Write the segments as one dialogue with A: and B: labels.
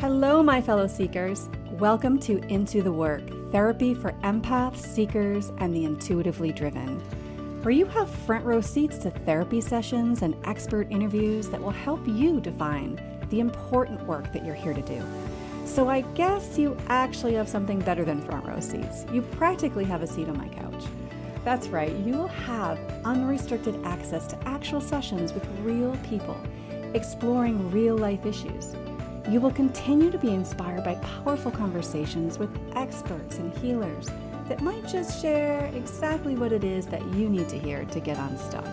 A: Hello, my fellow seekers. Welcome to Into the Work, therapy for empaths, seekers, and the intuitively driven, where you have front row seats to therapy sessions and expert interviews that will help you define the important work that you're here to do. So I guess you actually have something better than front row seats. You practically have a seat on my couch. That's right, you will have unrestricted access to actual sessions with real people, exploring real life issues. You will continue to be inspired by powerful conversations with experts and healers that might just share exactly what it is that you need to hear to get unstuck.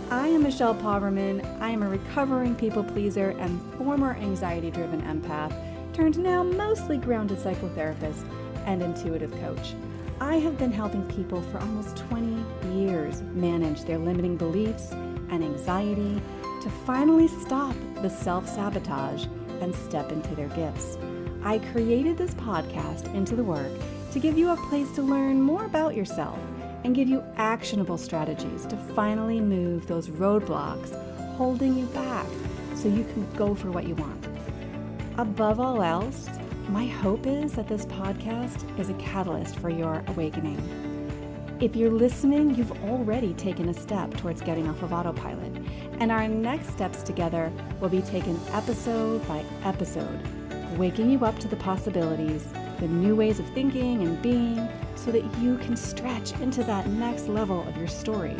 A: I am Michelle Pauverman. I am a recovering people pleaser and former anxiety-driven empath, turned now mostly grounded psychotherapist and intuitive coach. I have been helping people for almost 20 years manage their limiting beliefs and anxiety to finally stop the self-sabotage and step into their gifts. I created this podcast, Into the Work, to give you a place to learn more about yourself and give you actionable strategies to finally move those roadblocks holding you back so you can go for what you want. Above all else, my hope is that this podcast is a catalyst for your awakening. If you're listening, you've already taken a step towards getting off of autopilot, and our next steps together will be taken episode by episode, waking you up to the possibilities, the new ways of thinking and being, so that you can stretch into that next level of your story.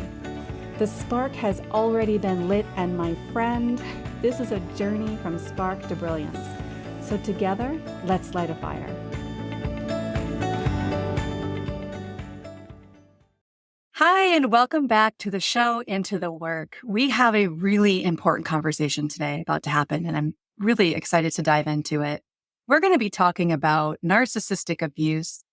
A: The spark has already been lit, and my friend, this is a journey from spark to brilliance. So together, let's light a fire. Hi, and welcome back to the show, Into the Work. We have a really important conversation today about to happen, and I'm really excited to dive into it. We're going to be talking about narcissistic abuse,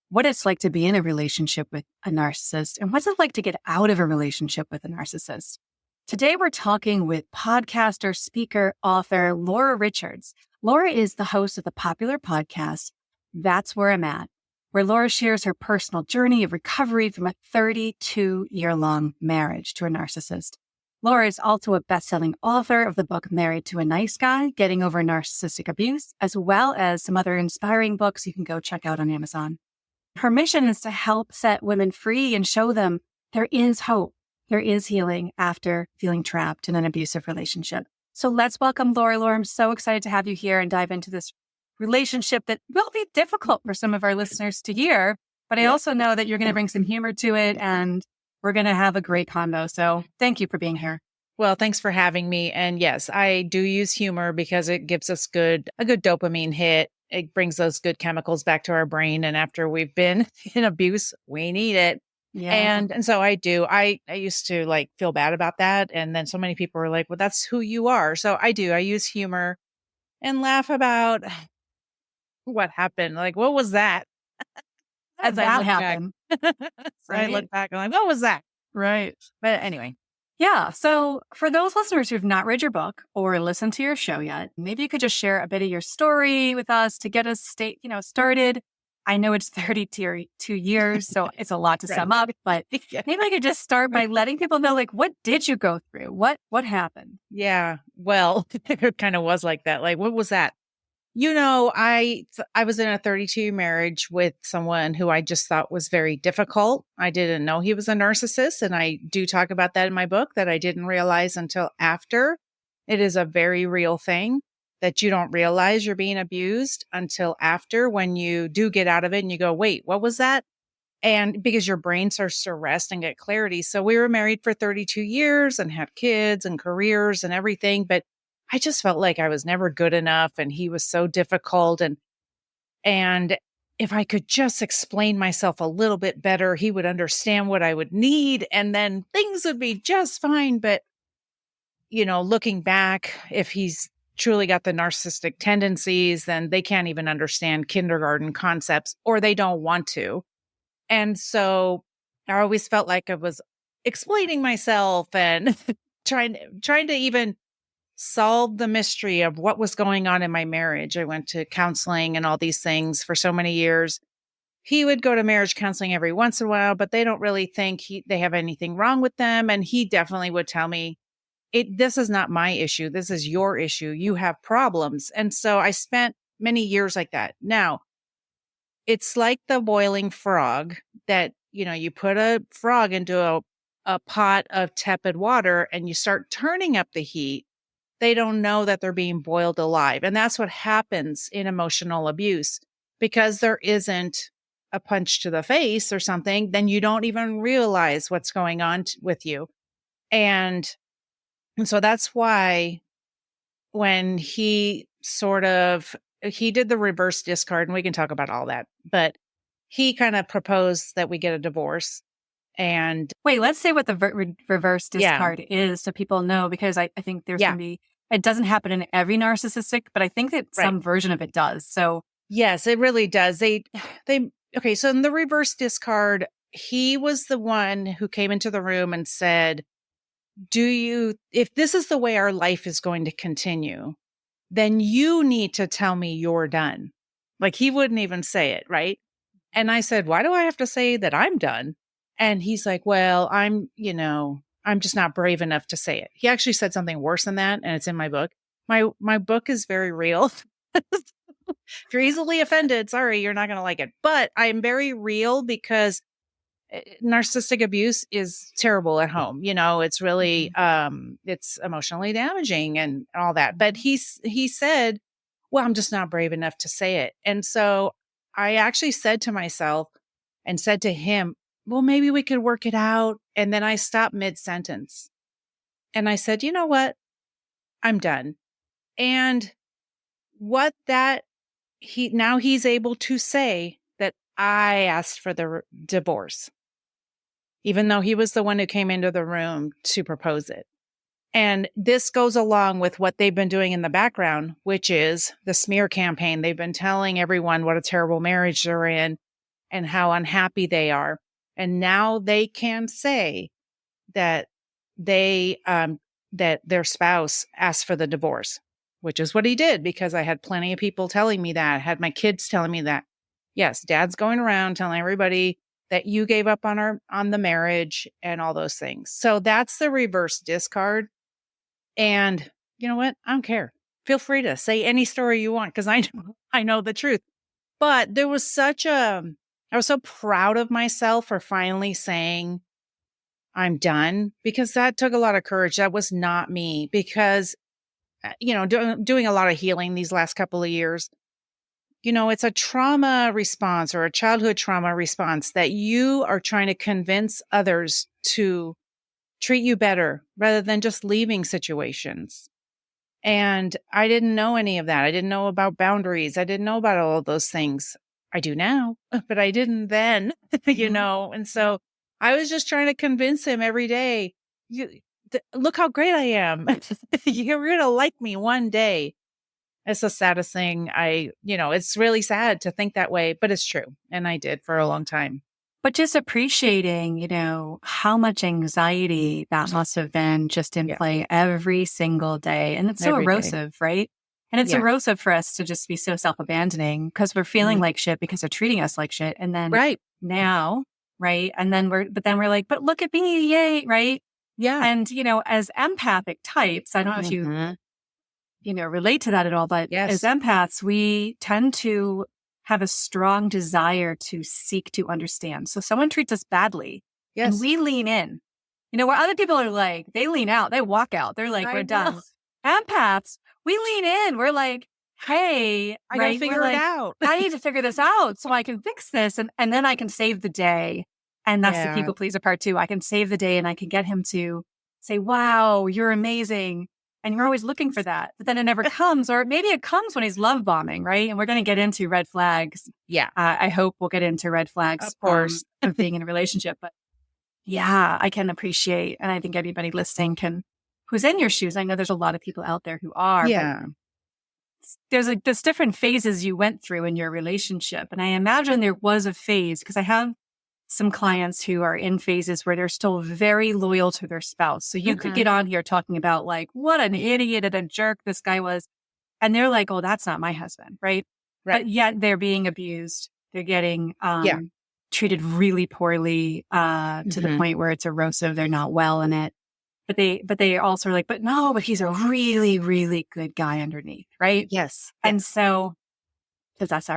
A: what it's like to be in a relationship with a narcissist, and what's it like to get out of a relationship with a narcissist. Today, we're talking with podcaster, speaker, author, Laura Richards. Laura is the host of the popular podcast, That's Where I'm At, where Laura shares her personal journey of recovery from a 32-year-long marriage to a narcissist. Laura is also a best-selling author of the book Married to a Nice Guy, Getting Over Narcissistic Abuse, as well as some other inspiring books you can go check out on Amazon. Her mission is to help set women free and show them there is hope, there is healing after feeling trapped in an abusive relationship. So let's welcome Laura. Laura, I'm so excited to have you here and dive into this relationship that will be difficult for some of our listeners to hear, but I also know that you're going to bring some humor to it and we're going to have a great combo. So thank you for being here.
B: Well, thanks for having me. And yes, I do use humor because it gives us a good dopamine hit. It brings those good chemicals back to our brain. And after we've been in abuse, we need it.
A: Yeah.
B: And so I do. I used to feel bad about that. And then so many people were like, well, that's who you are. So I do. I use humor and laugh about what happened. Like, what was that?
A: As that happened.
B: I look back and I'm like, what was that?
A: Right.
B: But anyway.
A: Yeah. So for those listeners who've not read your book or listened to your show yet, maybe you could just share a bit of your story with us to get us started. I know it's 32 years, so it's a lot to sum up, but maybe I could just start by letting people know, what did you go through? What happened?
B: Yeah. Well, it kind of was like that. What was that? I was in a 32 marriage with someone who I just thought was very difficult. I didn't know he was a narcissist. And I do talk about that in my book, that I didn't realize until after. It is a very real thing that you don't realize you're being abused until after, when you do get out of it and you go, wait, what was that? And because your brain starts to rest and get clarity. So we were married for 32 years and had kids and careers and everything. But I just felt like I was never good enough and he was so difficult. And if I could just explain myself a little bit better, he would understand what I would need and then things would be just fine. But, looking back, if he's truly got the narcissistic tendencies, then they can't even understand kindergarten concepts, or they don't want to. And so I always felt like I was explaining myself and trying to even solve the mystery of what was going on in my marriage. I went to counseling and all these things for so many years. He would go to marriage counseling every once in a while, but they don't really think they have anything wrong with them. And he definitely would tell me, this is not my issue. This is your issue. You have problems. And so I spent many years like that. Now, it's like the boiling frog that, you put a frog into a pot of tepid water and you start turning up the heat. They don't know that they're being boiled alive. And that's what happens in emotional abuse, because there isn't a punch to the face or something. Then you don't even realize what's going on with you. And so that's why when he did the reverse discard, and we can talk about all that, but he kind of proposed that we get a divorce. And
A: wait, let's say what the reverse discard is so people know, because I think there's going to be, it doesn't happen in every narcissistic, but I think that some version of it does. So
B: yes, it really does. Okay. So in the reverse discard, he was the one who came into the room and said, if this is the way our life is going to continue, then you need to tell me you're done. Like, he wouldn't even say it. Right. And I said, why do I have to say that I'm done? And he's like, well, I'm just not brave enough to say it. He actually said something worse than that. And it's in my book. My book is very real. If you're easily offended, sorry, you're not going to like it. But I'm very real, because narcissistic abuse is terrible at home. It's really, it's emotionally damaging and all that. But he said, well, I'm just not brave enough to say it. And so I actually said to myself and said to him, well, maybe we could work it out. And then I stopped mid-sentence and I said, you know what? I'm done. And now he's able to say that I asked for the divorce, even though he was the one who came into the room to propose it. And this goes along with what they've been doing in the background, which is the smear campaign. They've been telling everyone what a terrible marriage they're in and how unhappy they are. And now they can say that that their spouse asked for the divorce, which is what he did, because I had plenty of people telling me that. I had my kids telling me that. Yes, dad's going around telling everybody that you gave up on the marriage and all those things. So that's the reverse discard. And you know what? I don't care. Feel free to say any story you want, because I know the truth. But there was I was so proud of myself for finally saying I'm done, because that took a lot of courage. That was not me, because, doing a lot of healing these last couple of years, it's a trauma response or a childhood trauma response that you are trying to convince others to treat you better rather than just leaving situations. And I didn't know any of that. I didn't know about boundaries. I didn't know about all of those things. I do now, but I didn't then, And so I was just trying to convince him every day, look how great I am. You're going to like me one day. It's the saddest thing. It's really sad to think that way, but it's true. And I did for a long time.
A: But just appreciating, how much anxiety that must have been just in play every single day. And it's so erosive, right? And it's erosive for us to just be so self-abandoning, because we're feeling like shit because they're treating us like shit. And then now, right? And then we're like, but look at me, yay, right?
B: Yeah.
A: And, as empathic types, I don't know if you, relate to that at all, but as empaths, we tend to have a strong desire to seek to understand. So someone treats us badly and we lean in, where other people are like, they lean out, they walk out. They're like, we're done. Empaths, we lean in. We're like, hey,
B: I gotta figure it out.
A: I need to figure this out so I can fix this. And then I can save the day. And that's the people pleaser part too. I can save the day and I can get him to say, wow, you're amazing. And you're always looking for that, but then it never comes, or maybe it comes when he's love bombing, right? And we're going to get into red flags.
B: Yeah.
A: I hope we'll get into red flags,
B: of course,
A: of being in a relationship. But yeah, I can appreciate, and I think anybody listening who's in your shoes. I know there's a lot of people out there who are.
B: Yeah.
A: There's different phases you went through in your relationship. And I imagine there was a phase, because I have some clients who are in phases where they're still very loyal to their spouse. So you could get on here talking about like, what an idiot and a jerk this guy was. And they're like, oh, that's not my husband. Right. But yet they're being abused. They're getting treated really poorly to the point where it's erosive. They're not well in it. but they also are like, but no, but he's a really, really good guy underneath, right?
B: Yes.
A: And so, because that's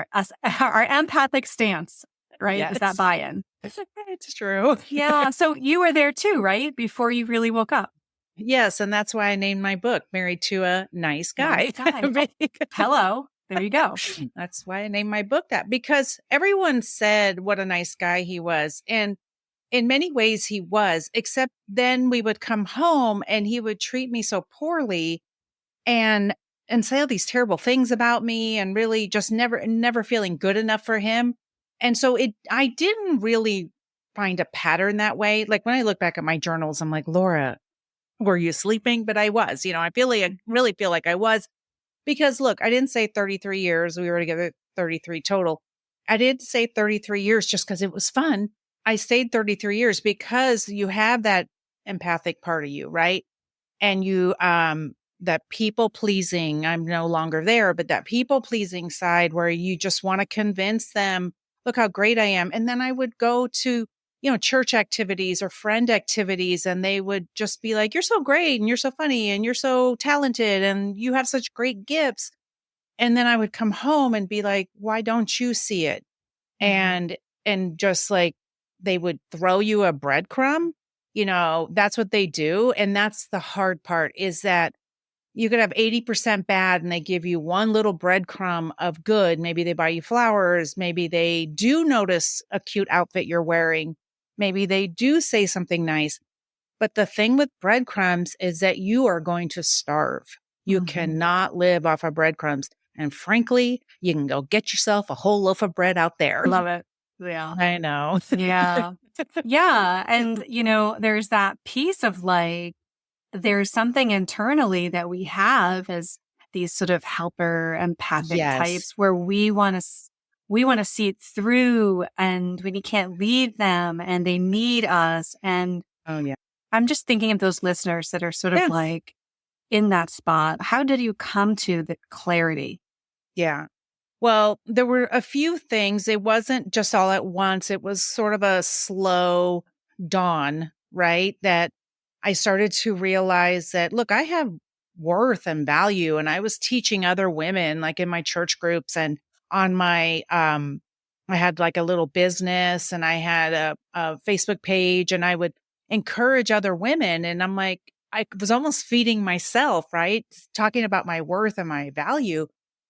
A: our empathic stance, right? Is that
B: Yes.
A: buy-in?
B: It's true.
A: Yeah. So you were there too, right? Before you really woke up.
B: Yes. And that's why I named my book Married to a Nice Guy.
A: Nice guy. Hello. There you go.
B: That's why I named my book that, because everyone said what a nice guy he was. And in many ways he was, except then we would come home and he would treat me so poorly and say all these terrible things about me, and really just never feeling good enough for him. And so I didn't really find a pattern that way. Like when I look back at my journals, I'm like, Laura, were you sleeping? But I was, I really feel like I was, because look, I didn't say 33 years. We were together 33 total. I didn't say 33 years just because it was fun. I stayed 33 years because you have that empathic part of you, right? And you, that people pleasing, I'm no longer there, but that people pleasing side where you just want to convince them, look how great I am. And then I would go to, church activities or friend activities, and they would just be like, you're so great and you're so funny and you're so talented and you have such great gifts. And then I would come home and be like, why don't you see it?
A: Mhm.
B: And just like, they would throw you a breadcrumb, that's what they do. And that's the hard part, is that you could have 80% bad and they give you one little breadcrumb of good. Maybe they buy you flowers. Maybe they do notice a cute outfit you're wearing. Maybe they do say something nice. But the thing with breadcrumbs is that you are going to starve. You
A: Mhm.
B: cannot live off of breadcrumbs. And frankly, you can go get yourself a whole loaf of bread out there.
A: Love it. Yeah.
B: I know.
A: Yeah. Yeah. And, there's that piece of like, there's something internally that we have as these sort of helper empathic
B: Yes.
A: types where we want to see it through, and we can't leave them and they need us. And
B: Oh, yeah.
A: I'm just thinking of those listeners that are sort of
B: Yeah.
A: like in that spot. How did you come to the clarity?
B: Yeah. Well, there were a few things. It wasn't just all at once. It was sort of a slow dawn, right? That I started to realize that, look, I have worth and value. And I was teaching other women, like in my church groups and on my, I had like a little business and I had a Facebook page, and I would encourage other women. And I'm like, I was almost feeding myself, right? Talking about my worth and my value,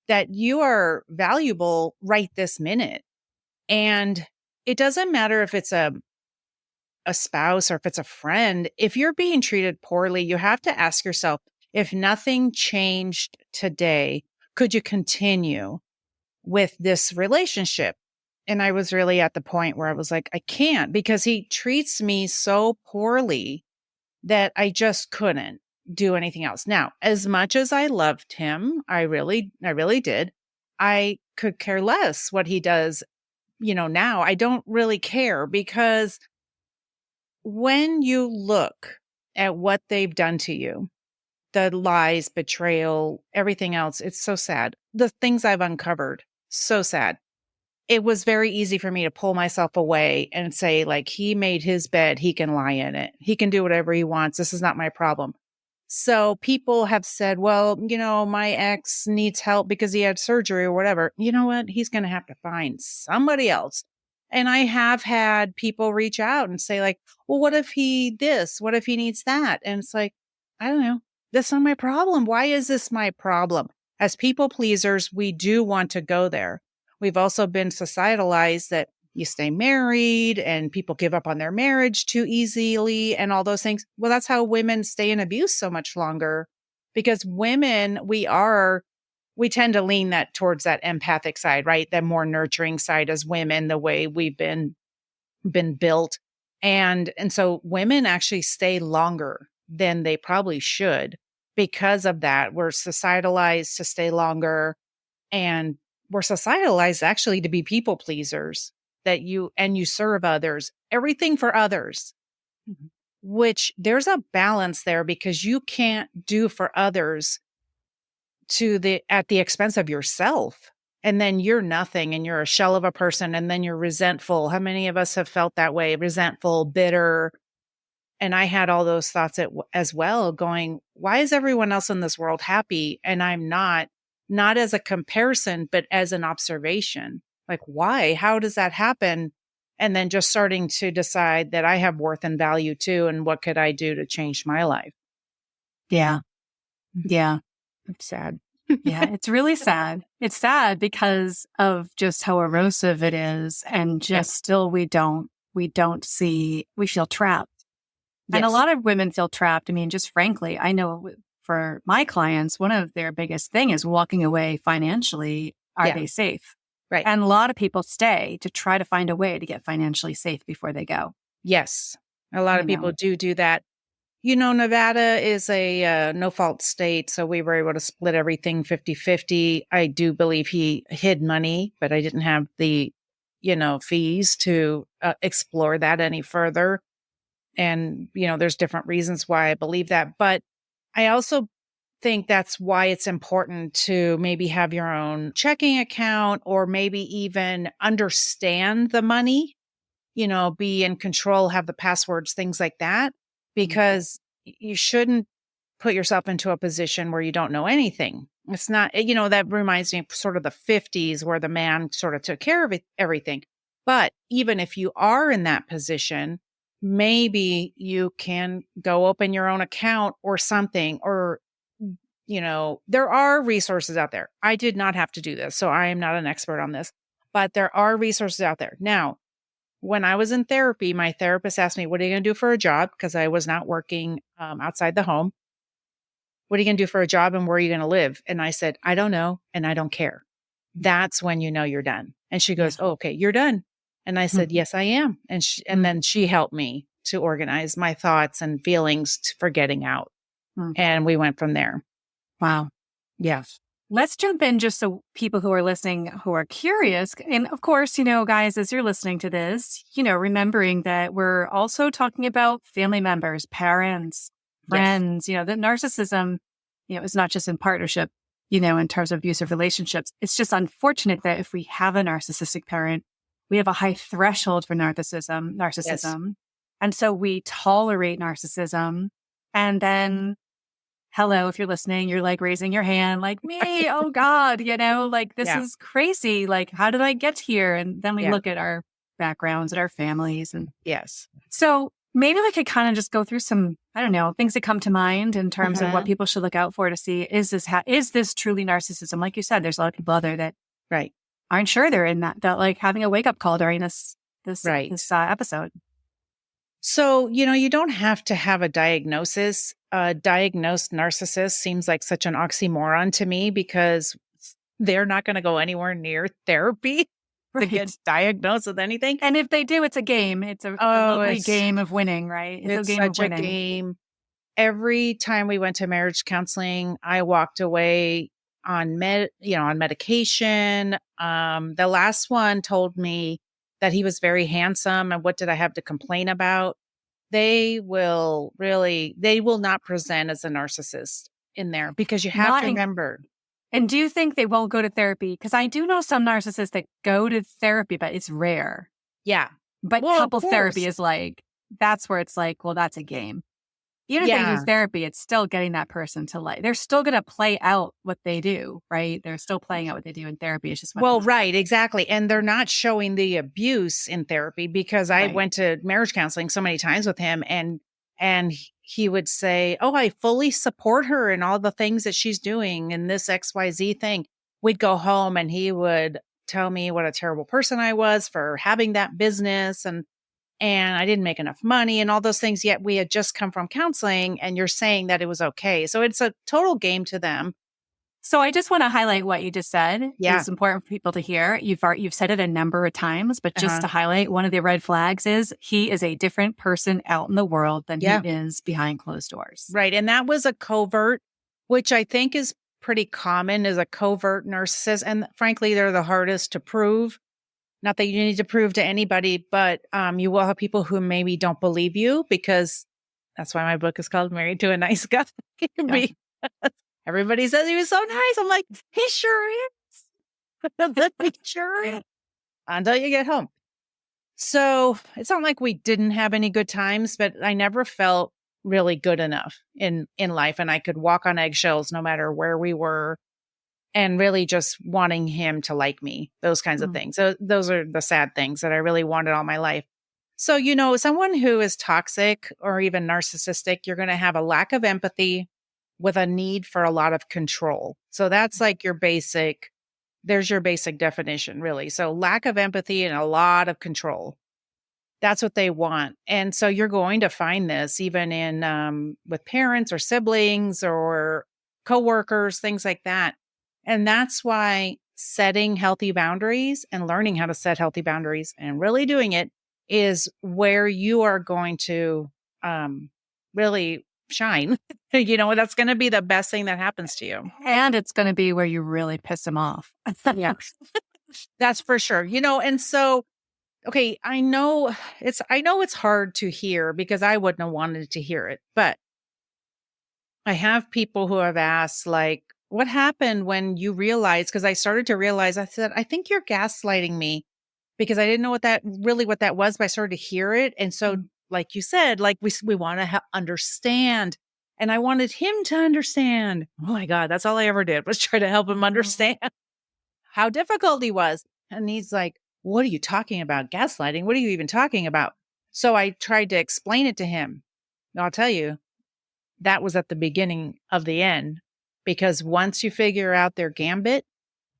B: that you are valuable right this minute. And it doesn't matter if it's a spouse or if it's a friend. If you're being treated poorly, you have to ask yourself, if nothing changed today, could you continue with this relationship? And I was really at the point where I was like, I can't, because he treats me so poorly that I just couldn't do anything else. Now, as much as I loved him, I really did. I could care less what he does, now. I don't really care, because when you look at what they've done to you, the lies, betrayal, everything else, it's so sad. The things I've uncovered, so sad. It was very easy for me to pull myself away and say, like, he made his bed, he can lie in it. He can do whatever he wants. This is not my problem. So people have said, well, my ex needs help because he had surgery or whatever. You know what? He's going to have to find somebody else. And I have had people reach out and say, like, well, what if he this? What if he needs that? And it's like, I don't know. That's not my problem. Why is this my problem? As people pleasers, we do want to go there. We've also been societalized that you stay married and people give up on their marriage too easily and all those things. Well, that's how women stay in abuse so much longer, because women, we tend to lean that towards that empathic side, right? That more nurturing side as women, the way we've been built. And so women actually stay longer than they probably should because of that. We're societalized to stay longer, and we're societalized actually to be people pleasers, that you serve others, everything for others,
A: Mhm.
B: which there's a balance there, because you can't do for others at the expense of yourself. And then you're nothing and you're a shell of a person, and then you're resentful. How many of us have felt that way? Resentful, bitter. And I had all those thoughts as well, going, why is everyone else in this world happy? And I'm not as a comparison, but as an observation. Like, why? How does that happen? And then just starting to decide that I have worth and value too. And what could I do to change my life?
A: Yeah. Yeah.
B: It's sad.
A: Yeah. It's really sad. It's sad because of just how erosive it is. And just still, we don't see, we feel trapped. And a lot of women feel trapped. I mean, just frankly, I know for my clients, one of their biggest thing is walking away financially. Are they safe?
B: Right.
A: And a lot of people stay to try to find a way to get financially safe before they go.
B: Yes. A lot of people do that. Nevada is a no-fault state, so we were able to split everything 50-50. I do believe he hid money, but I didn't have the, fees to explore that any further. And, there's different reasons why I believe that. But I also think that's why it's important to maybe have your own checking account, or maybe even understand the money, be in control, have the passwords, things like that, because you shouldn't put yourself into a position where you don't know anything. It's not, that reminds me of sort of the 50s where the man sort of took care of everything. But even if you are in that position, maybe you can go open your own account or something, or, there are resources out there. I did not have to do this, so I am not an expert on this, but there are resources out there. Now, when I was in therapy, my therapist asked me, what are you going to do for a job? Because I was not working outside the home. What are you going to do for a job, and where are you going to live? And I said, I don't know, and I don't care. That's when you know you're done. And she goes, oh, okay, you're done. And I said, yes, I am. And then she helped me to organize my thoughts and feelings for getting out. And we went from there.
A: Wow. Yes. Let's jump in just so people who are listening who are curious. And of course, guys, as you're listening to this, remembering that we're also talking about family members, parents, friends, that narcissism, is not just in partnership, in terms of abusive relationships. It's just unfortunate that if we have a narcissistic parent, we have a high threshold for narcissism. Yes. And so we tolerate narcissism. And then, hello, if you're listening, you're like raising your hand, like me, oh God, like this is crazy. Like, how did I get here? And then we look at our backgrounds and our families. And so maybe we could kind of just go through some, I don't know, things that come to mind in terms of what people should look out for to see, is this truly narcissism? Like you said, there's a lot of people out there that aren't sure they're in that like having a wake up call during this episode.
B: So, you don't have to have a diagnosis. A diagnosed narcissist seems like such an oxymoron to me, because they're not going to go anywhere near therapy to get diagnosed with anything.
A: And if they do, it's a game. It's a game of winning, right?
B: It's such a game. Every time we went to marriage counseling, I walked away on medication. The last one told me that he was very handsome, and what did I have to complain about? They will not present as a narcissist in there, because you have to remember.
A: And do you think they won't go to therapy? Because I do know some narcissists that go to therapy, but it's rare.
B: Yeah.
A: But couples therapy is like, that's where it's like, well, that's a game. Even if they use therapy, it's still getting that person to they're still going to play out what they do, right? They're still playing out what they do in therapy. It's just
B: right, exactly. And they're not showing the abuse in therapy, because I went to marriage counseling so many times with him, and he would say, oh, I fully support her in all the things that she's doing in this XYZ thing. We'd go home and he would tell me what a terrible person I was for having that business, and I didn't make enough money and all those things. Yet we had just come from counseling, and you're saying that it was okay. So it's a total game to them.
A: So I just want to highlight what you just said. Yeah. It's important for people to hear. You've said it a number of times, but just to highlight, one of the red flags is he is a different person out in the world than he is behind closed doors.
B: Right. And that was a covert, which I think is pretty common, is a covert narcissist. And frankly, they're the hardest to prove. Not that you need to prove to anybody, but you will have people who maybe don't believe you, because that's why my book is called Married to a Nice Guy. Everybody says he was so nice. I'm like, he sure is. He sure is. Until you get home. So it's not like we didn't have any good times, but I never felt really good enough in life. And I could walk on eggshells no matter where we were, and really just wanting him to like me, those kinds of things. So those are the sad things that I really wanted all my life. So, someone who is toxic or even narcissistic, you're going to have a lack of empathy with a need for a lot of control. So that's like there's your basic definition, really. So lack of empathy and a lot of control. That's what they want. And so you're going to find this even in with parents or siblings or coworkers, things like that. And that's why setting healthy boundaries and learning how to set healthy boundaries and really doing it is where you are going to really shine. That's going to be the best thing that happens to you.
A: And it's going to be where you really piss them off.
B: Yeah, that's for sure. And so, okay, I know it's hard to hear because I wouldn't have wanted to hear it, but I have people who have asked, like, what happened when you realized? Because I started to realize, I said, I think you're gaslighting me, because I didn't know what that was, but I started to hear it. And so, like you said, like we want to understand. And I wanted him to understand. Oh my God, that's all I ever did was try to help him understand how difficult he was. And he's like, what are you talking about? Gaslighting? What are you even talking about? So I tried to explain it to him. And I'll tell you, that was at the beginning of the end, because once you figure out their gambit,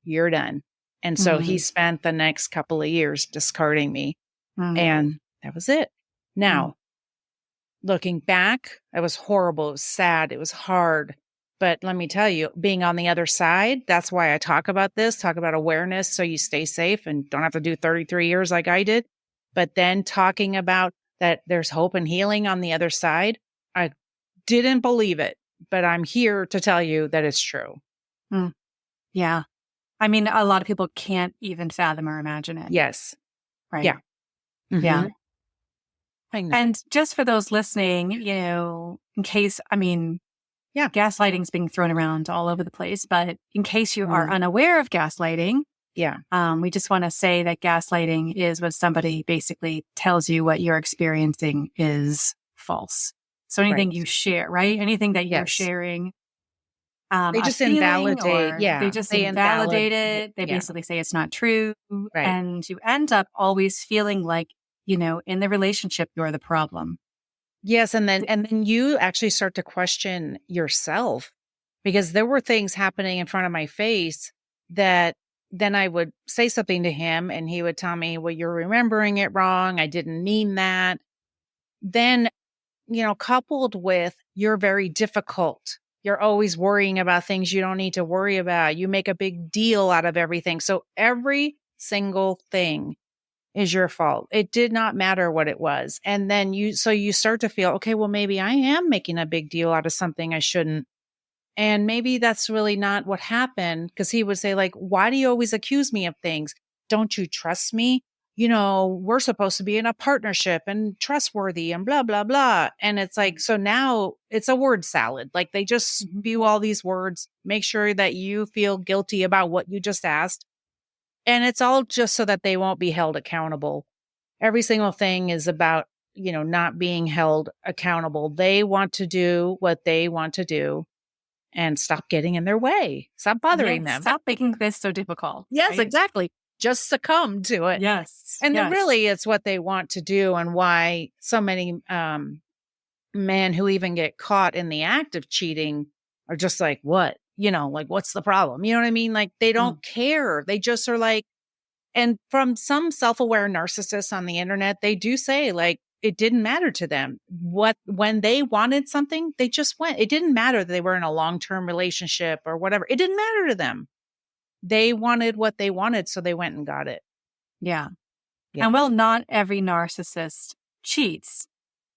B: you're done. And so he spent the next couple of years discarding me. And that was it. Now, looking back, it was horrible. It was sad. It was hard. But let me tell you, being on the other side, that's why I talk about awareness, so you stay safe and don't have to do 33 years like I did. But then talking about that there's hope and healing on the other side, I didn't believe it, but I'm here to tell you that it's true.
A: Yeah. I mean, a lot of people can't even fathom or imagine it.
B: Yes.
A: Right.
B: Yeah.
A: Yeah.
B: I know.
A: And just for those listening, in case, gaslighting's being thrown around all over the place, but in case you are unaware of gaslighting, we just want to say that gaslighting is when somebody basically tells you what you're experiencing is false. So anything you share, right? Anything that you're sharing,
B: they just invalidate.
A: They just invalidate it. They basically say it's not true.
B: Right.
A: And you end up always feeling like, in the relationship, you're the problem.
B: Yes. And then you actually start to question yourself, because there were things happening in front of my face that then I would say something to him and he would tell me, well, you're remembering it wrong. I didn't mean that. Then, coupled with you're very difficult. You're always worrying about things you don't need to worry about. You make a big deal out of everything. So every single thing is your fault. It did not matter what it was. And then you start to feel, okay, well, maybe I am making a big deal out of something I shouldn't. And maybe that's really not what happened. Because he would say, like, why do you always accuse me of things? Don't you trust me? We're supposed to be in a partnership and trustworthy and blah, blah, blah. And it's like, so now it's a word salad. Like they just spew all these words, make sure that you feel guilty about what you just asked. And it's all just so that they won't be held accountable. Every single thing is about, not being held accountable. They want to do what they want to do and stop getting in their way. Stop bothering them.
A: Stop making this so difficult.
B: Yes,
A: right?
B: Exactly. Just succumb to it.
A: Yes.
B: And then really it's what they want to do, and why so many men who even get caught in the act of cheating are just like, what? Like, what's the problem? You know what I mean? Like, they don't care. They just are like, and from some self-aware narcissists on the internet, they do say, like, it didn't matter to them. When they wanted something, they just went. It didn't matter that they were in a long-term relationship or whatever. It didn't matter to them. They wanted what they wanted, so they went and got it.
A: Yeah. And well, not every narcissist cheats.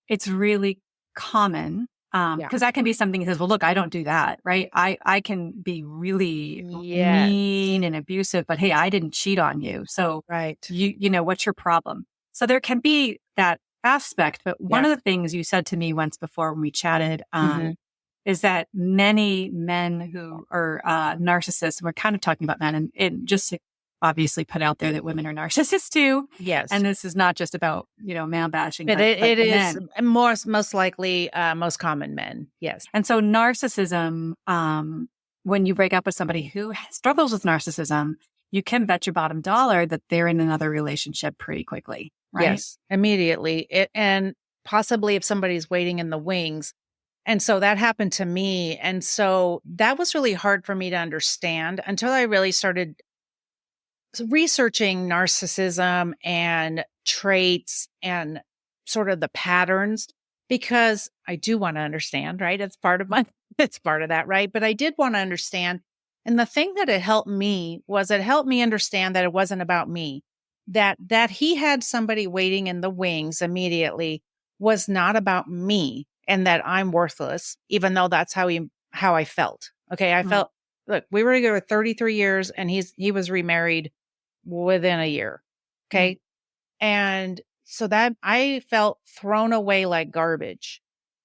A: It's really common. Because that can be something that says, well, look, I don't do that, right? I can be really mean and abusive, but hey, I didn't cheat on you. So what's your problem? So there can be that aspect. But one of the things you said to me once before when we chatted, is that many men who are narcissists, and we're kind of talking about men, and just
C: obviously put out there that women are narcissists too.
B: Yes.
C: And this is not just about, man bashing,
B: But
C: but
B: it is
C: men.
B: most likely most common men. Yes.
C: And so narcissism, when you break up with somebody who struggles with narcissism, you can bet your bottom dollar that they're in another relationship pretty quickly, right?
B: Yes, immediately. And possibly if somebody's waiting in the wings. And so that happened to me. And so that was really hard for me to understand until I really started researching narcissism and traits and sort of the patterns, because I do want to understand, right? It's part of that, right? But I did want to understand. And the thing that it helped me understand that it wasn't about me, that he had somebody waiting in the wings immediately was not about me, and that I'm worthless, even though that's how I felt. Okay. I felt, look, we were together 33 years and he was remarried within a year. Okay. And so that I felt thrown away like garbage,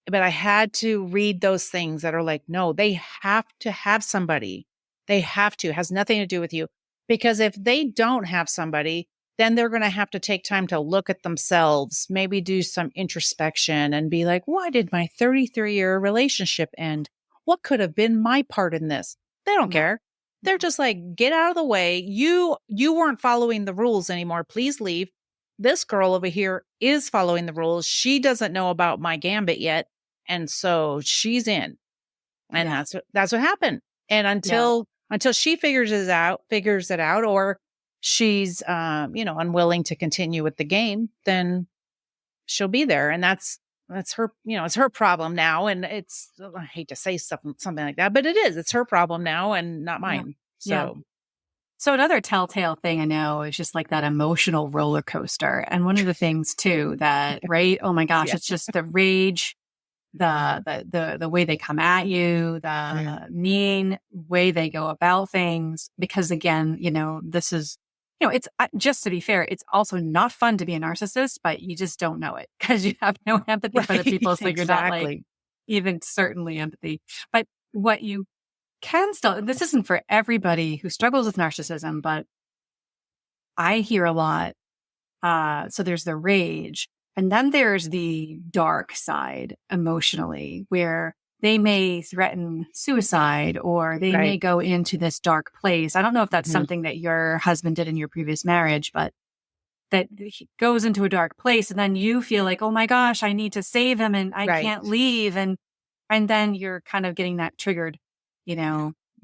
B: but I had to read those things that are like, no, they have to have somebody. They have to. It has nothing to do with you. Because if they don't have somebody, then they're going to have to take time to look at themselves, maybe do some introspection and be like, why did my 33-year relationship end? What could have been my part in this? They don't care. They're just like, get out of the way. You weren't following the rules anymore. Please leave. This girl over here is following the rules. She doesn't know about my gambit yet. And so she's in. And that's what happened. And until she figures it out, or she's unwilling to continue with the game, then she'll be there. And that's her, it's her problem now. And I hate to say something like that, but it's her problem now and not mine.
C: So another telltale thing I know is just like that emotional roller coaster. And one of the things too that, right? Oh my gosh, it's just the rage, the way they come at you, the mean way they go about things. Because again, this is, it's just to be fair, it's also not fun to be a narcissist, but you just don't know it because you have no empathy for the people. So you're not like even certainly empathy. But what you can still, this isn't for everybody who struggles with narcissism, but I hear a lot. So there's the rage, and then there's the dark side emotionally, where they may threaten suicide or they may go into this dark place. I don't know if that's something that your husband did in your previous marriage, but that he goes into a dark place and then you feel like, oh my gosh, I need to save him and I can't leave. And then you're kind of getting that triggered,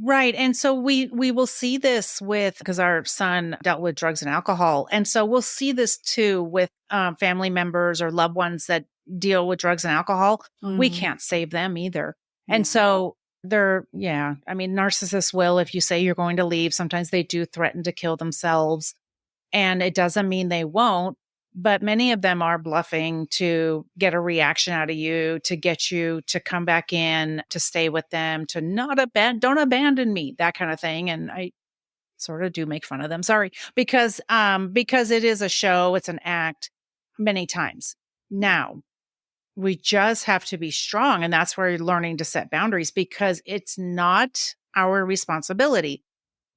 B: Right. And so we will see this because our son dealt with drugs and alcohol. And so we'll see this too with family members or loved ones that deal with drugs and alcohol. We can't save them either. And so narcissists will, if you say you're going to leave, sometimes they do threaten to kill themselves. And it doesn't mean they won't, but many of them are bluffing to get a reaction out of you, to get you to come back in, to stay with them, to don't abandon me, that kind of thing. And I sort of do make fun of them. Sorry, because it is a show. It's an act many times. Now, we just have to be strong. And that's where you're learning to set boundaries, because it's not our responsibility.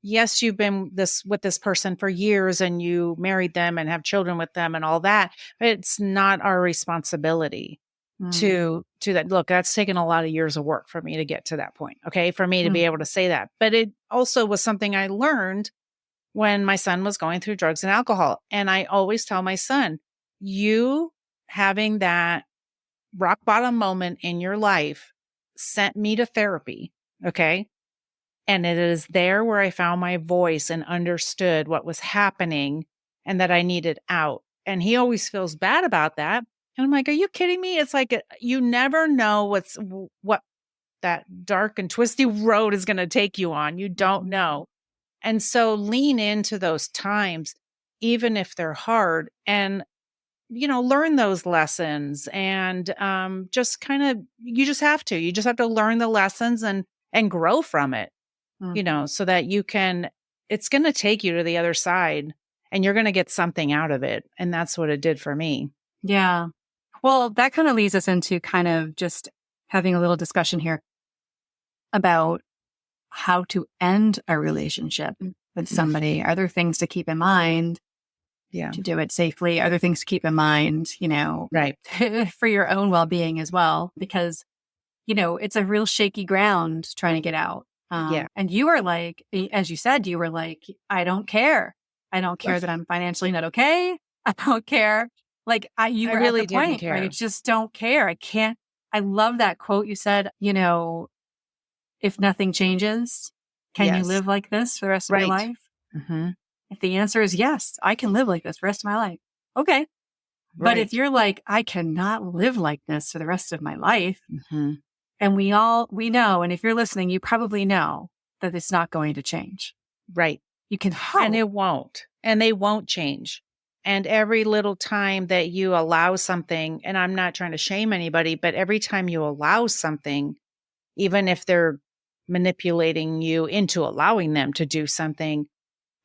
B: Yes, you've been with this person for years and you married them and have children with them and all that, but it's not our responsibility to that. Look, that's taken a lot of years of work for me to get to that point. Okay. For me to be able to say that. But it also was something I learned when my son was going through drugs and alcohol. And I always tell my son, you having that rock bottom moment in your life sent me to therapy. Okay. And it is there where I found my voice and understood what was happening and that I needed out. And he always feels bad about that. And I'm like, are you kidding me? It's like, you never know what that dark and twisty road is going to take you on. You don't know. And so lean into those times, even if they're hard, and, learn those lessons and just kind of, you just have to learn the lessons and grow from it. So that it's going to take you to the other side and you're going to get something out of it. And that's what it did for me.
C: Yeah. Well, that kind of leads us into kind of just having a little discussion here about how to end a relationship. with somebody? Are there things to keep in mind
B: Yeah.
C: to do it safely? Are there things to keep in mind,
B: Right.
C: for your own well-being as well? Because, it's a real shaky ground trying to get out.
B: Yeah.
C: And you are like, as you said, you were like, I don't care. I don't care
B: Right.
C: that I'm financially not okay. I don't care. Like you
B: I
C: were at the
B: really didn't
C: point where you
B: care.
C: just don't care. I love that quote you said, if nothing changes, can you
B: Yes.
C: live like this for the rest of your
B: Right.
C: life?
B: Mm-hmm.
C: If the answer is yes, I can live like this for the rest of my life. Okay. But if
B: Right.
C: you're like, I cannot live like this for the rest of my life,
B: Mm-hmm.
C: and we know, and if you're listening, you probably know that it's not going to change.
B: Right.
C: You can
B: And
C: hope.
B: it won't. And they won't change. And every little time that you allow something, and I'm not trying to shame anybody, but every time you allow something, even if they're manipulating you into allowing them to do something,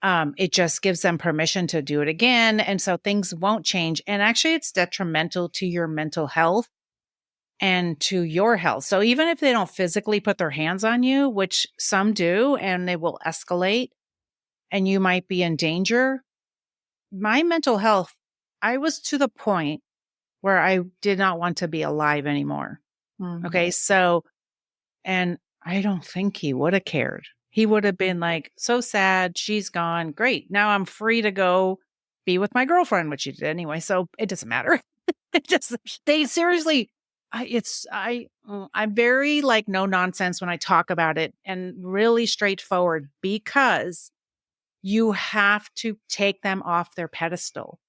B: it just gives them permission to do it again. And so things won't change. And actually, it's detrimental to your mental health and to your health. So even if they don't physically put their hands on you, which some do, and they will escalate, and you might be in danger, my mental health, I was to the point where I did not want to be alive anymore.
C: Mhm.
B: Okay. So, and I don't think he would have cared. He would have been like, so sad. She's gone. Great. Now I'm free to go be with my girlfriend, which he did anyway. So it doesn't matter. It just, they seriously, I'm very like no nonsense when I talk about it and really straightforward because you have to take them off their pedestal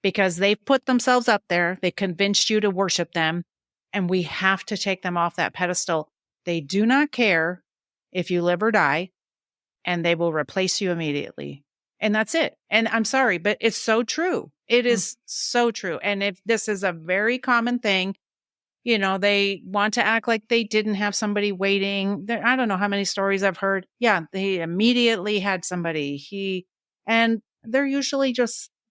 B: because they've put themselves up there. They convinced you to worship them, and we have to take them off that pedestal. They do not care if you live or die, and they will replace you immediately. And that's it. And I'm sorry, but it's so true. It is so true. And if this is a very common thing, they want to act like they didn't have somebody waiting. I don't know how many stories I've heard. Yeah, they immediately had somebody. And they're usually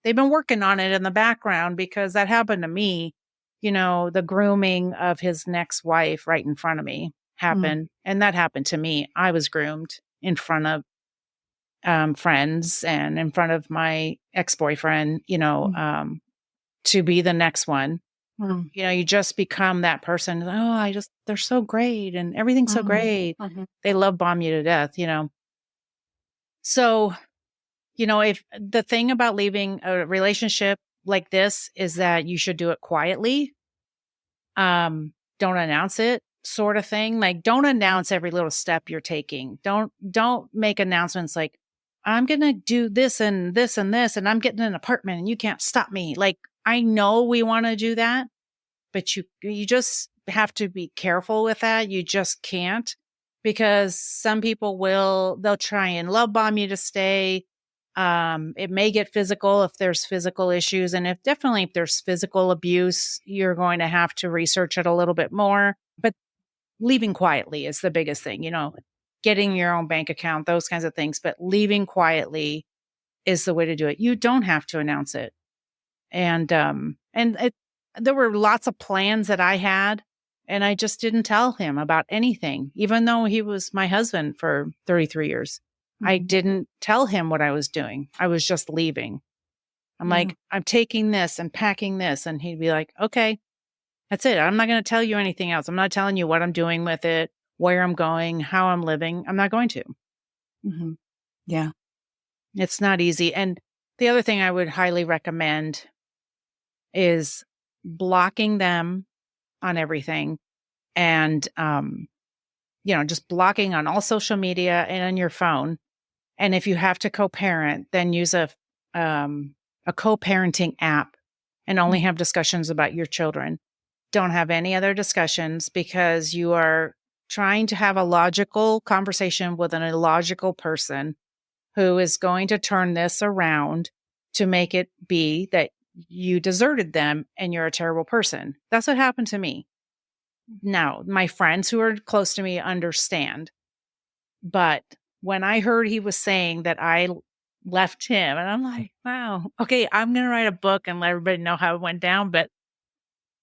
B: they've been working on it in the background because that happened to me. The grooming of his next wife right in front of me happened. And that happened to me. I was groomed in front of friends and in front of my ex-boyfriend, to be the next one.
C: Mhm.
B: You just become that person. Oh, they're so great and everything's so
C: Mhm.
B: great.
C: Mhm.
B: They love bomb you to death, So, if the thing about leaving a relationship like this is that you should do it quietly, don't announce it sort of thing. Like don't announce every little step you're taking. Don't make announcements like I'm going to do this and this and this and I'm getting an apartment and you can't stop me. Like I know we want to do that, but you just have to be careful with that. You just can't because some people they'll try and love bomb you to stay. It may get physical if there's physical issues. And if there's physical abuse, you're going to have to research it a little bit more. But leaving quietly is the biggest thing, getting your own bank account, those kinds of things. But leaving quietly is the way to do it. You don't have to announce it. And there were lots of plans that I had, and I just didn't tell him about anything, even though he was my husband for 33 years. I
C: Mhm.
B: didn't tell him what I was doing. I was just leaving. I'm
C: Yeah.
B: like, I'm taking this and packing this. And he'd be like, okay, that's it. I'm not going to tell you anything else. I'm not telling you what I'm doing with it, where I'm going, how I'm living. I'm not going to.
C: Mhm. Yeah.
B: It's not easy. And the other thing I would highly recommend is blocking them on everything and, just blocking on all social media and on your phone. And if you have to co-parent, then use a co-parenting app and only have discussions about your children. Don't have any other discussions because you are trying to have a logical conversation with an illogical person who is going to turn this around to make it be that you deserted them and you're a terrible person. That's what happened to me. Now, my friends who are close to me understand. But when I heard he was saying that I left him, and I'm like, wow, okay, I'm going to write a book and let everybody know how it went down. But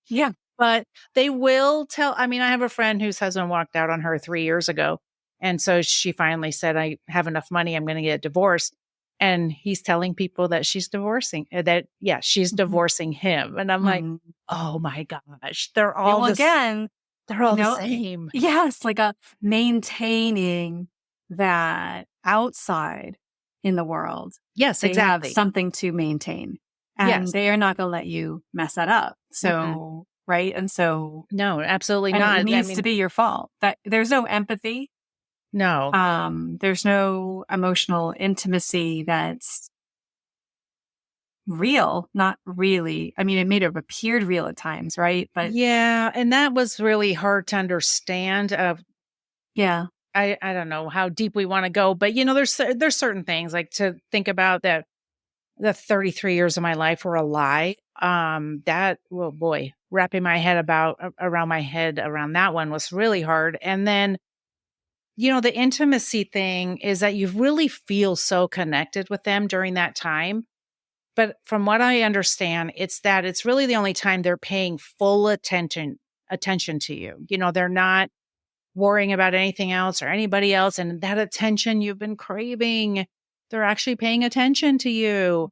B: yeah, but they will tell. I mean, I have a friend whose husband walked out on her 3 years ago. And so she finally said, I have enough money. I'm going to get divorced. And he's telling people that she's divorcing divorcing him. And I'm like, oh my gosh, they're all they're all the same.
C: Yes. Like maintaining that outside in the world.
B: Yes,
C: they
B: exactly.
C: have something to maintain, and they are not going to let you mess that up. So, right. And so,
B: no, absolutely not.
C: It needs to be your fault. That there's no empathy.
B: No.
C: There's no emotional intimacy that's real, not really. I mean, it may have appeared real at times, right? But
B: yeah, and that was really hard to understand.
C: Yeah.
B: I don't know how deep we want to go, but there's certain things like to think about that the 33 years of my life were a lie. Oh boy, wrapping my head around that one was really hard. And then, the intimacy thing is that you really feel so connected with them during that time. But from what I understand, it's really the only time they're paying full attention to you. They're not worrying about anything else or anybody else. And that attention you've been craving, they're actually paying attention to you.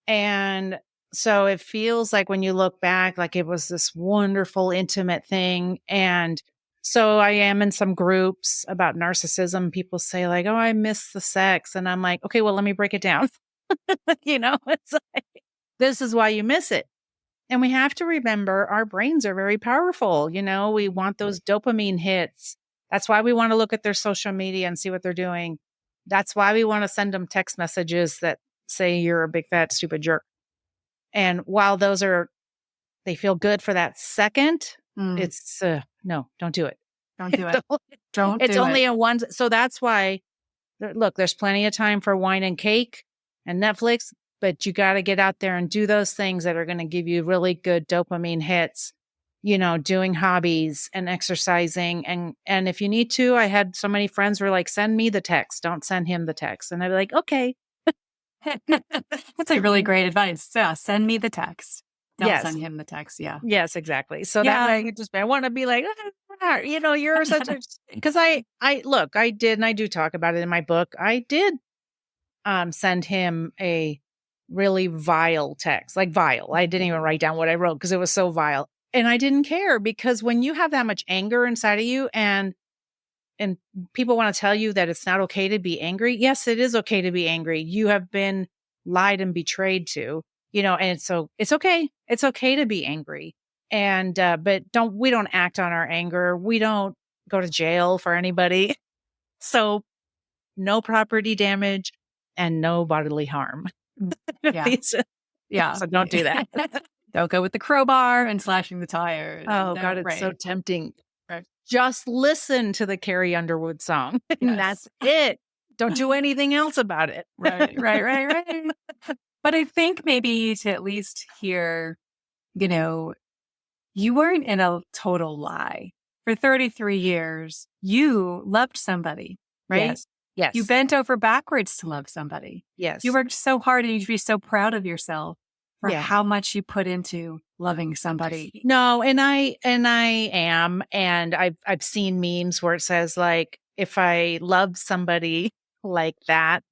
B: And so it feels like when you look back, like it was this wonderful, intimate thing. And so I am in some groups about narcissism. People say like, oh, I miss the sex. And I'm like, okay, well, let me break it down. It's like, this is why you miss it. And we have to remember our brains are very powerful. We want those dopamine hits. That's why we want to look at their social media and see what they're doing. That's why we want to send them text messages that say you're a big, fat, stupid jerk. And while they feel good for that second, it's, no, don't do it.
C: Don't do it.
B: It's only a one. So that's why, look, there's plenty of time for wine and cake and Netflix, but you got to get out there and do those things that are going to give you really good dopamine hits, doing hobbies and exercising. And if you need to, I had so many friends who were like, send me the text, don't send him the text. And I'd be like, okay.
C: That's like really great advice. Yeah. Send me the text. Don't send him the text. Yeah.
B: Yes, exactly. So that way I could I want to be like, you're such a, because I did, and I do talk about it in my book. I did send him a really vile text, like vile. I didn't even write down what I wrote because it was so vile. And I didn't care, because when you have that much anger inside of you and people want to tell you that it's not okay to be angry. Yes, it is okay to be angry. You have been lied and betrayed to, and so it's okay. It's okay to be angry. And, but we don't act on our anger. We don't go to jail for anybody. So no property damage and no bodily harm.
C: Yeah.
B: So don't do that.
C: Don't go with the crowbar and slashing the tires.
B: Oh God, it's so tempting. Right. Just listen to the Carrie Underwood song. And that's it. Don't do anything else about it.
C: Right. But I think maybe to at least hear, you weren't in a total lie. For 33 years, you loved somebody, right?
B: Yes.
C: You bent over backwards to love somebody.
B: Yes.
C: You worked so hard, and you should be so proud of yourself for how much you put into loving somebody.
B: No, and I am, and I've seen memes where it says like, if I love somebody like that,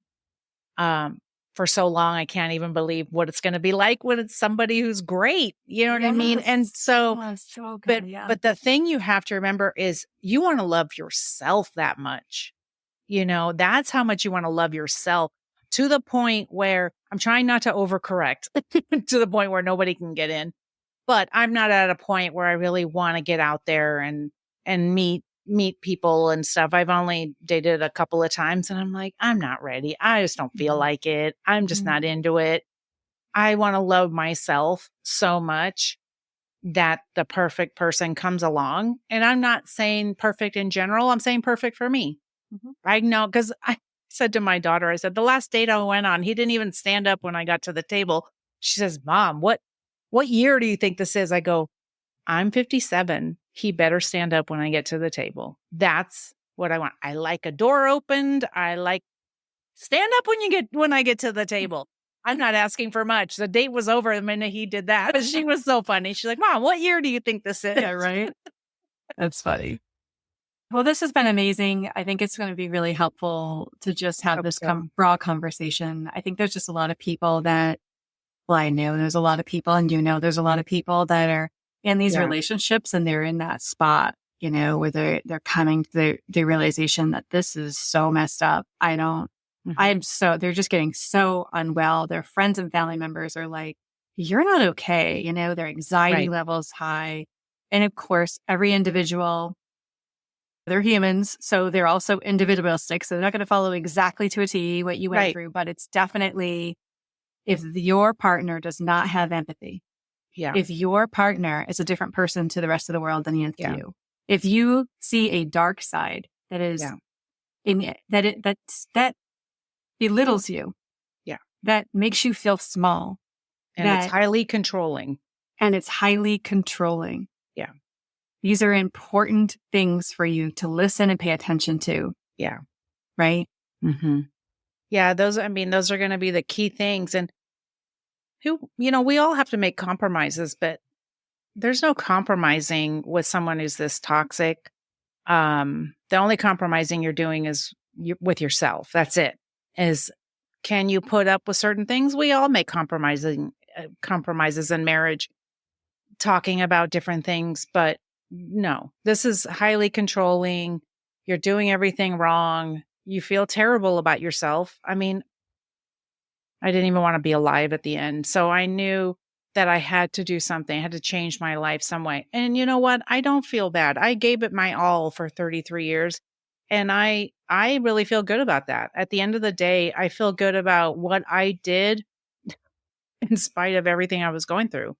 B: for so long, I can't even believe what it's going to be like when it's somebody who's great. You know what I mean? And so,
C: so good,
B: but the thing you have to remember is you want to love yourself that much. That's how much you want to love yourself, to the point where I'm trying not to overcorrect to the point where nobody can get in. But I'm not at a point where I really want to get out there and meet people and stuff. I've only dated a couple of times and I'm like, I'm not ready. I just don't feel like it. I'm just not into it. I want to love myself so much that the perfect person comes along. And I'm not saying perfect in general. I'm saying perfect for me. I know, because I said to my daughter, I said, the last date I went on, he didn't even stand up when I got to the table. She says, Mom, what year do you think this is? I go, I'm 57. He better stand up when I get to the table. That's what I want. I like a door opened. I like stand up when I get to the table. I'm not asking for much. The date was over the minute he did that. But she was so funny. She's like, Mom, what year do you think this is?
C: Yeah, right. That's funny. Well, this has been amazing. I think it's going to be really helpful to just have
B: Hope
C: this
B: so.
C: broad conversation. I think there's just a lot of people that, well, I know there's a lot of people, and there's a lot of people that are in these
B: Yeah.
C: relationships, and they're in that spot, where they're coming to the realization that this is so messed up. They're just getting so unwell. Their friends and family members are like, you're not okay. Their anxiety
B: Right.
C: levels high. And of course, every individual, they're humans, so they're also individualistic. So they're not going to follow exactly to a T what you went
B: Right.
C: through, but it's definitely, if your partner does not have empathy,
B: Yeah.
C: if your partner is a different person to the rest of the world than
B: Yeah.
C: you, if you see a dark side that is
B: Yeah.
C: that belittles you,
B: Yeah.
C: that makes you feel small,
B: And it's highly controlling.
C: and it's highly controlling.
B: Yeah.
C: These are important things for you to listen and pay attention to.
B: Yeah.
C: Right?
B: Mm-hmm. Yeah. Those are going to be the key things. And we all have to make compromises, but there's no compromising with someone who's this toxic. The only compromising you're doing is with yourself. That's it. Can you put up with certain things? We all make compromises in marriage, talking about different things, but no, this is highly controlling. You're doing everything wrong. You feel terrible about yourself. I mean, I didn't even want to be alive at the end. So I knew that I had to do something. I had to change my life some way. And you know what? I don't feel bad. I gave it my all for 33 years. And I really feel good about that. At the end of the day, I feel good about what I did in spite of everything I was going through.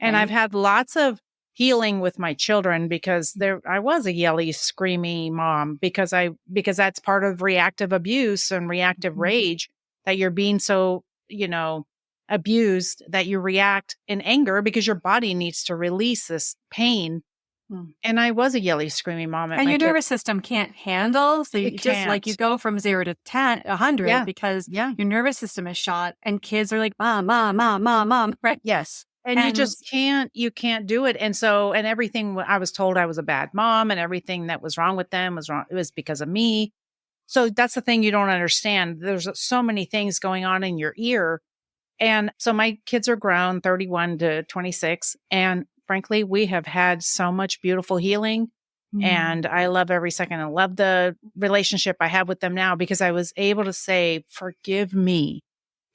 B: And I've
C: Right.
B: had lots of healing with my children because I was a yelly, screamy mom because that's part of reactive abuse and reactive
C: Mhm.
B: rage, that you're being so, abused that you react in anger because your body needs to release this pain.
C: Mm.
B: And I was a yelly, screamy mom at
C: And
B: my
C: your
B: kids.
C: nervous system can't handle. So
B: It
C: you just like you
B: can't.
C: go from 0 to 10, 100
B: Yeah.
C: because
B: Yeah.
C: your nervous system is shot, and kids are like, mom, mom, mom, mom, mom. Right.
B: Yes. And you just you can't do it. And everything I was told I was a bad mom, and everything that was wrong with them was wrong. It was because of me. So that's the thing you don't understand. There's so many things going on in your ear. And so my kids are grown, 31 to 26. And frankly, we have had so much beautiful healing. And I love every second. I love the relationship I have with them now because I was able to say, forgive me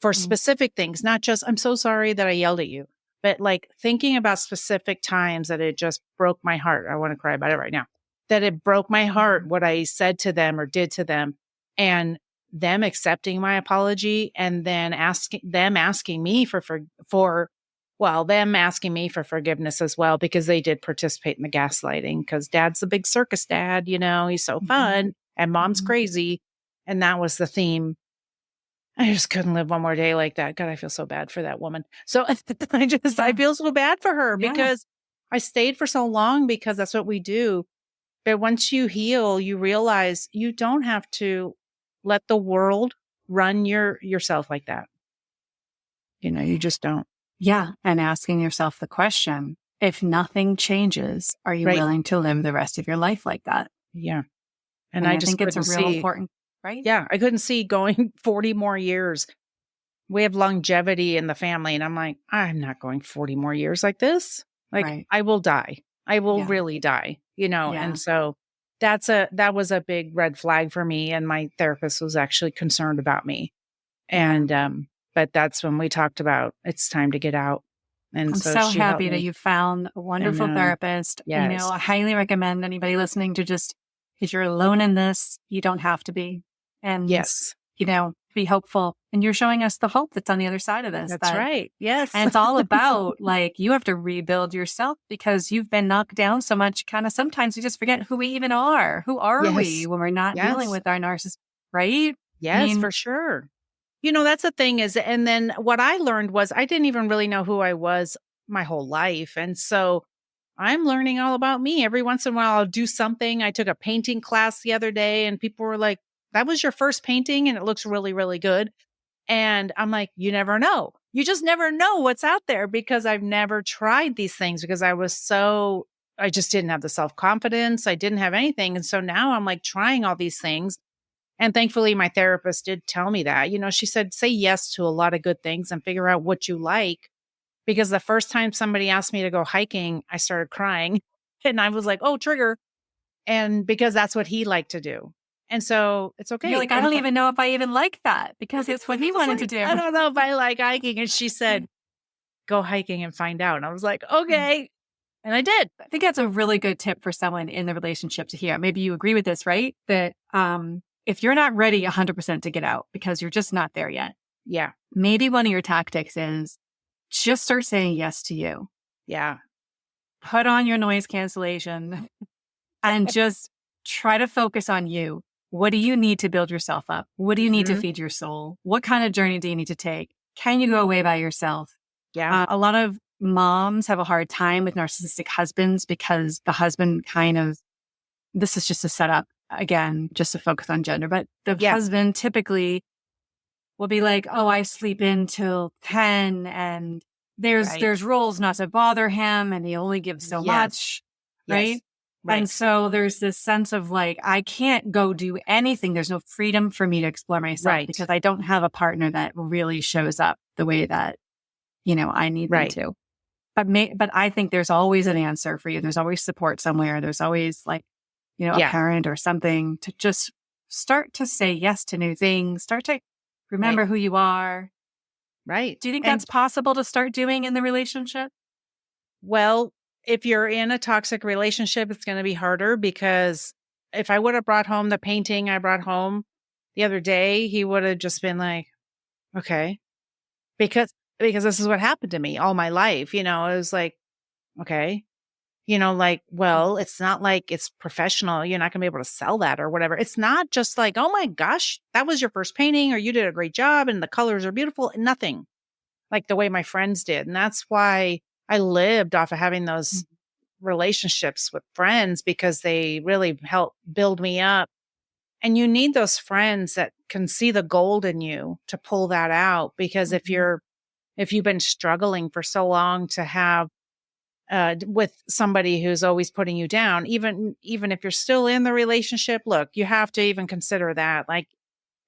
B: for specific things, not just, I'm so sorry that I yelled at you, but like thinking about specific times that it just broke my heart. I want to cry about it right now. That it broke my heart what I said to them or did to them, and them accepting my apology, and then asking me them asking me for forgiveness as well, because they did participate in the gaslighting, because dad's the big circus dad, he's so fun, and mom's crazy. And that was the theme. I just couldn't live one more day like that. God, I feel so bad for that woman. So I feel so bad for her because I stayed for so long, because that's what we do. But once you heal, you realize you don't have to let the world run yourself like that. You just don't.
C: Yeah. And asking yourself the question, if nothing changes, are you
B: Right.
C: willing to live the rest of your life like that?
B: Yeah. And
C: I
B: I just
C: think it's a
B: couldn't
C: real
B: see.
C: important, right?
B: Yeah, I couldn't see going 40 more years. We have longevity in the family, and I'm like, I'm not going 40 more years like this. Like,
C: Right.
B: I will die. I will
C: Yeah.
B: really die,
C: Yeah.
B: And so that was a big red flag for me, and my therapist was actually concerned about me. And but that's when we talked about it's time to get out. And
C: I'm
B: so
C: so
B: she helped
C: happy that
B: me.
C: you found a wonderful therapist.
B: Yes.
C: I highly recommend anybody listening to just, if you're alone in this, you don't have to be. And,
B: Yes.
C: be hopeful. And you're showing us the hope that's on the other side of this.
B: That's right. Yes.
C: And it's all about you have to rebuild yourself because you've been knocked down so much. Kind of sometimes we just forget who we even are. Who are we when we're not dealing with our narcissist, right?
B: Yes, for sure. That's the thing and then what I learned was I didn't even really know who I was my whole life. And so I'm learning all about me. Every once in a while, I'll do something. I took a painting class the other day, and people were like, that was your first painting and it looks really, really good. And I'm like, you never know. You just never know what's out there, because I've never tried these things, because I was so I just didn't have the self-confidence. I didn't have anything. And so now I'm like trying all these things. And thankfully, my therapist did tell me that. She said, say yes to a lot of good things and figure out what you like. Because the first time somebody asked me to go hiking, I started crying. And I was like, oh, trigger. And because that's what he liked to do. And so it's okay.
C: You're like, I don't even know if I even like that because it's what he wanted to do.
B: I don't know if I like hiking. And she said, go hiking and find out. And I was like, okay. And I did.
C: I think that's a really good tip for someone in the relationship to hear. Maybe you agree with this, right? That if you're not ready 100% to get out because you're just not there yet.
B: Yeah.
C: Maybe one of your tactics is just start saying yes to you.
B: Yeah.
C: Put on your noise cancellation and just try to focus on you. What do you need to build yourself up? What do you need to feed your soul? What kind of journey do you need to take? Can you go away by yourself?
B: Yeah.
C: A lot of moms have a hard time with narcissistic husbands because the husband this is just a setup, again, just to focus on gender, but the husband typically will be like, oh, I sleep in till 10 and there's rules not to bother him and he only gives so much, right?
B: Yes. Right.
C: And so there's this sense of like, I can't go do anything. There's no freedom for me to explore myself because I don't have a partner that really shows up the way that, I need them to. But I think there's always an answer for you. There's always support somewhere. There's always like, a parent or something to just start to say yes to new things, start to remember who you are.
B: Right.
C: Do you think that's possible to start doing in the relationship?
B: Well, if you're in a toxic relationship, it's going to be harder because if I would have brought home the painting I brought home the other day, he would have just been like, okay, because this is what happened to me all my life. It was like, okay, well, it's not like it's professional. You're not going to be able to sell that or whatever. It's not just like, oh my gosh, that was your first painting or you did a great job and the colors are beautiful. Nothing like the way my friends did. And that's why I lived off of having those relationships with friends because they really helped build me up. And you need those friends that can see the gold in you to pull that out. Because if you've been struggling for so long to have with somebody who's always putting you down, even if you're still in the relationship, look, you have to even consider that. Like,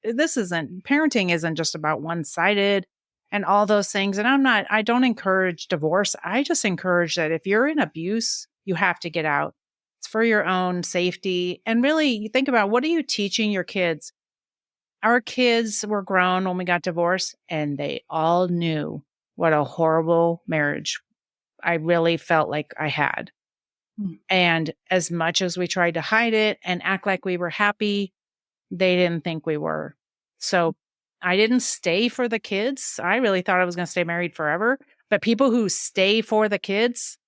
B: parenting isn't just about one-sided and all those things. And I don't encourage divorce. I just encourage that if you're in abuse, you have to get out. It's for your own safety. And really, you think about, what are you teaching your kids? Our kids were grown when we got divorced, and they all knew what a horrible marriage I really felt like I had. And as much as we tried to hide it and act like we were happy, they didn't think we were. So I didn't stay for the kids. I really thought I was going to stay married forever. But people who stay for the kids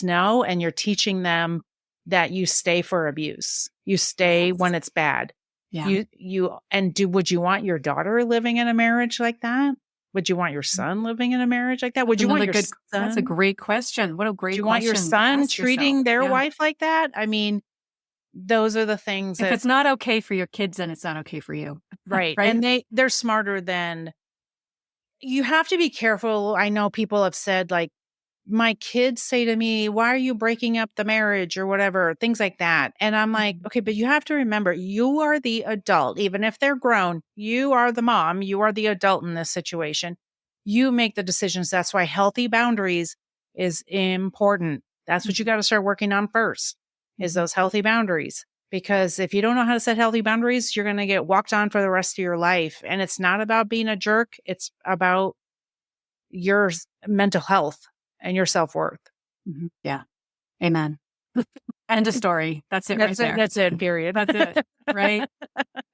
B: know, and you're teaching them that you stay for abuse. You stay when it's bad. Yeah. Would you want your daughter living in a marriage like that? Would you want your son living in a marriage like that? Would you want your son?
C: That's a great question. What a great question.
B: Do you want your son treating their wife like that? I mean, those are the things
C: if it's not okay for your kids, then it's not okay for you.
B: Right. And they're smarter than, you have to be careful. I know people have said, like, my kids say to me, why are you breaking up the marriage or whatever, things like that. And I'm like, okay, but you have to remember, you are the adult. Even if they're grown, you are the mom, you are the adult in this situation. You make the decisions. That's why healthy boundaries is important. That's what you got to start working on first, is those healthy boundaries. Because if you don't know how to set healthy boundaries, you're going to get walked on for the rest of your life. And it's not about being a jerk. It's about your mental health and your self-worth.
C: Yeah. Amen. End of story. That's it right there.
B: That's it, period.
C: That's it, right?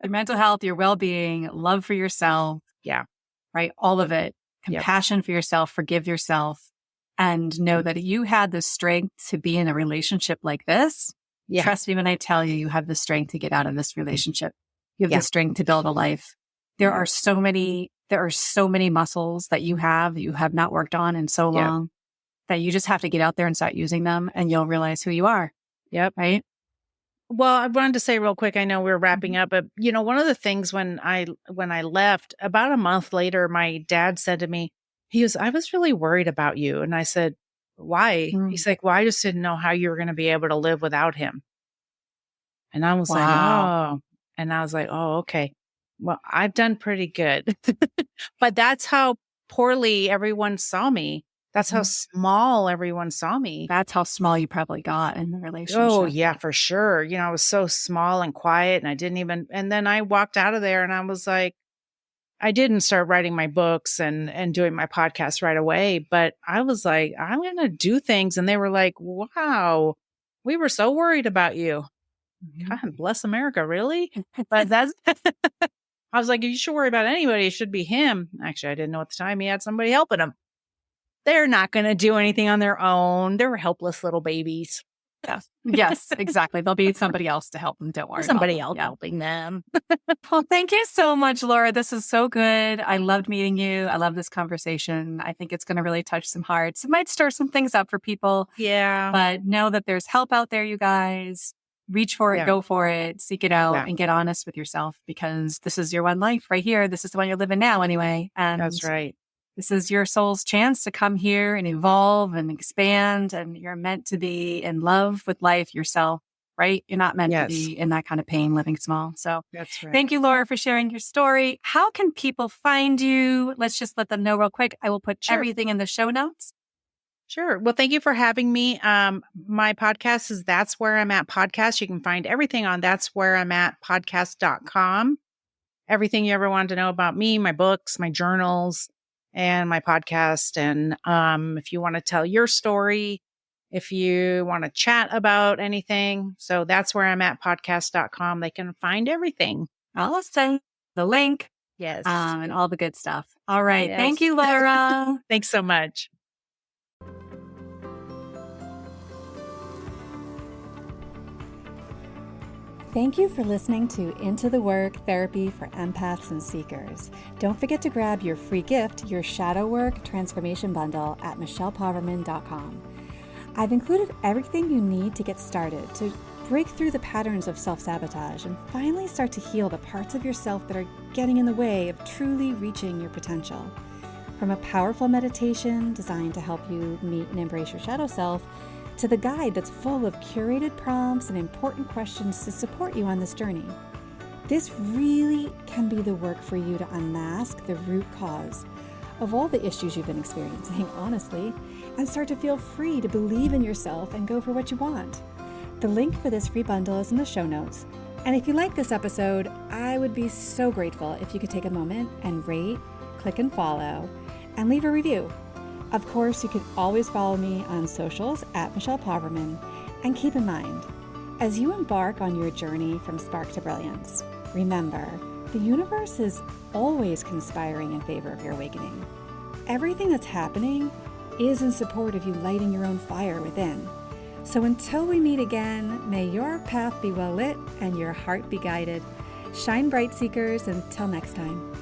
C: Your mental health, your well-being, love for yourself.
B: Yeah.
C: Right? All of it. Compassion for yourself, forgive yourself, and know that you had the strength to be in a relationship like this. Yeah. Trust me when I tell you, you have the strength to get out of this relationship. You have the strength to build a life. There are so many muscles that you have not worked on in so long. That you just have to get out there and start using them, and you'll realize who you are.
B: Yep.
C: Right.
B: Well, I wanted to say real quick, I know we're wrapping up, but one of the things when I left, about a month later, my dad said to me, I was really worried about you. And I said, why? He's like, well, I just didn't know how you were going to be able to live without him. And I was like,
C: Wow.
B: oh, and I was like, oh, okay. Well, I've done pretty good. But that's how poorly everyone saw me. That's how small everyone saw me.
C: That's how small you probably got in the
B: Oh,
C: relationship.
B: yeah, for sure. You know, I was so small and quiet and I didn't even, and then I walked out of there and I was like, I didn't start writing my books and doing my podcast right away, but I was like, I'm going to do things. And they were like, wow, we were so worried about you. God bless America, really? But that's, I was like, if you should worry about anybody, it should be him. Actually, I didn't know at the time he had somebody helping him. They're not going to do anything on their own. They're helpless little babies.
C: Yes. Yes, exactly. There'll be somebody else to help them. Don't worry.
B: Somebody
C: about
B: else
C: them.
B: helping them.
C: Well, thank you so much, Laura. This is so good. I loved meeting you. I love this conversation. I think it's going to really touch some hearts. It might stir some things up for people,
B: Yeah.
C: but know that there's help out there, you guys. Reach for it, go for it, seek it out, and get honest with yourself, because this is your one life right here. This is the one you're living now anyway. And
B: that's right.
C: This is your soul's chance to come here and evolve and expand. And you're meant to be in love with life yourself, right? You're not meant to be in that kind of pain living small. So
B: that's right.
C: Thank you, Laura, for sharing your story. How can people find you? Let's just let them know real quick. I will put everything in the show notes.
B: Sure. Well, thank you for having me. My podcast is That's Where I'm At Podcast. You can find everything on That's Where I'm At Podcast.com. Everything you ever wanted to know about me, my books, my journals, and my podcast. And if you want to tell your story, if you want to chat about anything, so That's Where I'm At Podcast.com. They can find everything.
C: I'll send the link.
B: Yes.
C: And all the good stuff. All right.
B: Yes.
C: Thank you, Laura.
B: Thanks so much.
A: Thank you for listening to Into the Work Therapy for Empaths and Seekers. Don't forget to grab your free gift, your Shadow Work Transformation Bundle at michellepoverman.com. I've included everything you need to get started to break through the patterns of self-sabotage and finally start to heal the parts of yourself that are getting in the way of truly reaching your potential. From a powerful meditation designed to help you meet and embrace your shadow self, to the guide that's full of curated prompts and important questions to support you on this journey. This really can be the work for you to unmask the root cause of all the issues you've been experiencing, honestly, and start to feel free to believe in yourself and go for what you want. The link for this free bundle is in the show notes. And if you like this episode, I would be so grateful if you could take a moment and rate, click and follow, and leave a review. Of course, you can always follow me on socials at Michelle Poverman. And keep in mind, as you embark on your journey from spark to brilliance, remember, the universe is always conspiring in favor of your awakening. Everything that's happening is in support of you lighting your own fire within. So until we meet again, may your path be well lit and your heart be guided. Shine bright, seekers. Until next time.